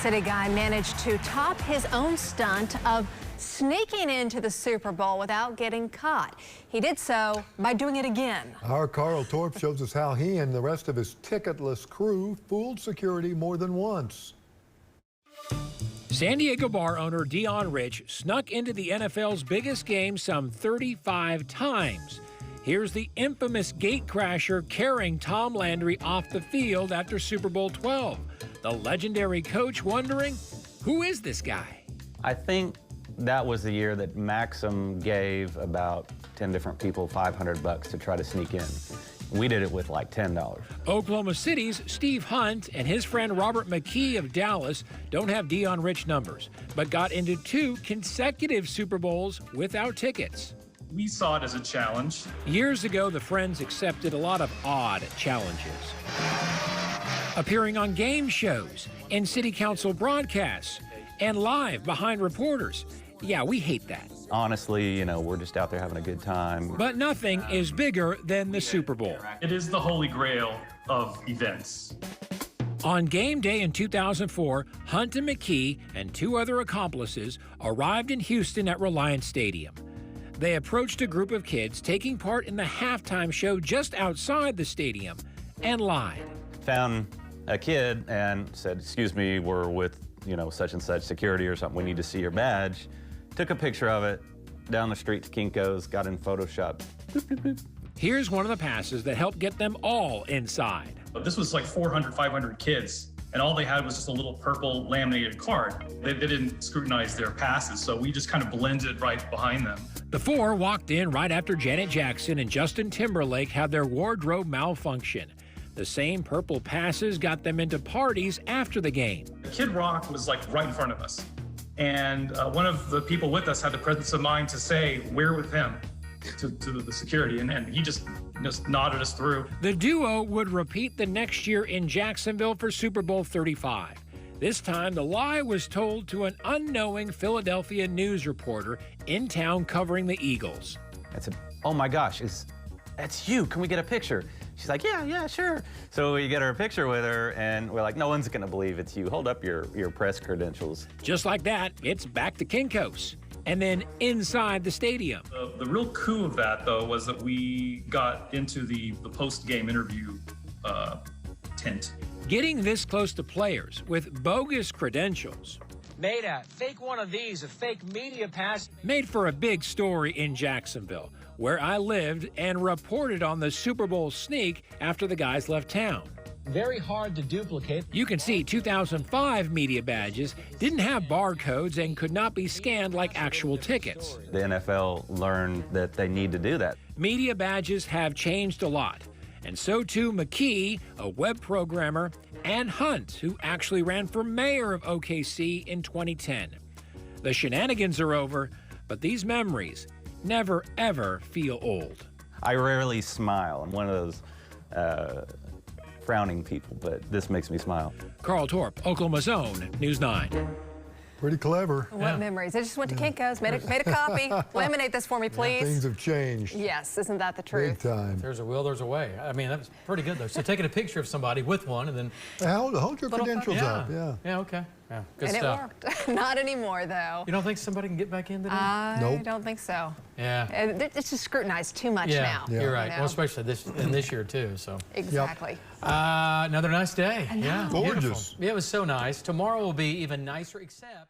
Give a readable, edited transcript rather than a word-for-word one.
City guy managed to top his own stunt of sneaking into the Super Bowl without getting caught. He did so by doing it again. Our Karl Torp shows us how he and the rest of his ticketless crew fooled security more than once. San Diego bar owner Dion Rich snuck into the NFL's biggest game some 35 times. Here's the infamous gatecrasher carrying Tom Landry off the field after Super Bowl 12. The legendary coach wondering, who is this guy? I think that was the year that Maxim gave about 10 different people $500 to try to sneak in. We did it with like $10. Oklahoma City's Steve Hunt and his friend Robert McKee of Dallas don't have Dion Rich numbers, but got into 2 consecutive Super Bowls without tickets. We saw it as a challenge. Years ago, the friends accepted a lot of odd challenges. Appearing on game shows, in city council broadcasts, and live behind reporters. Yeah, we hate that. Honestly, we're just out there having a good time. But nothing is bigger than the Super Bowl. It is the holy grail of events. On game day in 2004, Hunt and McKee and 2 other accomplices arrived in Houston at Reliance Stadium. They approached a group of kids taking part in the halftime show just outside the stadium and lied. Found a kid and said, "Excuse me, we're with, such and such security or something. We need to see your badge." Took a picture of it down the street to Kinko's, got in Photoshop. Boop, boop, boop. Here's one of the passes that helped get them all inside. But this was like 400, 500 kids, and all they had was just a little purple laminated card. They didn't scrutinize their passes, so we just kind of blended right behind them. The 4 walked in right after Janet Jackson and Justin Timberlake had their wardrobe malfunction. The same purple passes got them into parties after the game. Kid Rock was like right in front of us. And one of the people with us had the presence of mind to say, "We're with him," to the security, and he just nodded us through. The duo would repeat the next year in Jacksonville for Super Bowl 35. This time, the lie was told to an unknowing Philadelphia news reporter in town covering the Eagles. I said, "Oh my gosh, that's you. Can we get a picture?" She's like, yeah, sure. So we get her a picture with her, and we're like, "No one's gonna believe it's you. Hold up your press credentials." Just like that, it's back to Kinko's, and then inside the stadium. The real coup of that, though, was that we got into the post-game interview tent. Getting this close to players with bogus credentials made a fake one of these, a fake media pass. Made for a big story in Jacksonville, where I lived and reported on the Super Bowl sneak after the guys left town. Very hard to duplicate. You can see 2005 media badges didn't have barcodes and could not be scanned like actual tickets. The NFL learned that they need to do that. Media badges have changed a lot, and so too McKee, a web programmer, and Hunt, who actually ran for mayor of OKC in 2010. The shenanigans are over, but these memories never, ever feel old. I rarely smile. I'm one of those frowning people, but this makes me smile. Karl Torp, Oklahoma's own News 9. Pretty clever. What memories? I just went to Kinko's, made a copy. Laminate this for me, please. Things have changed. Yes, isn't that the truth? Big time. If there's a will, there's a way. I mean, that was pretty good, though. So taking a picture of somebody with one and then... Hold your credentials up, yeah. Yeah, okay. Yeah, good and stuff. It worked. Not anymore, though. You don't think somebody can get back in today? I don't think so. Yeah. It's just scrutinized too much now. Yeah, you're right. Well, especially this year, too. So. Exactly. Yep. Another nice day. Yeah, Gorgeous. beautiful. Yeah, it was so nice. Tomorrow will be even nicer, except...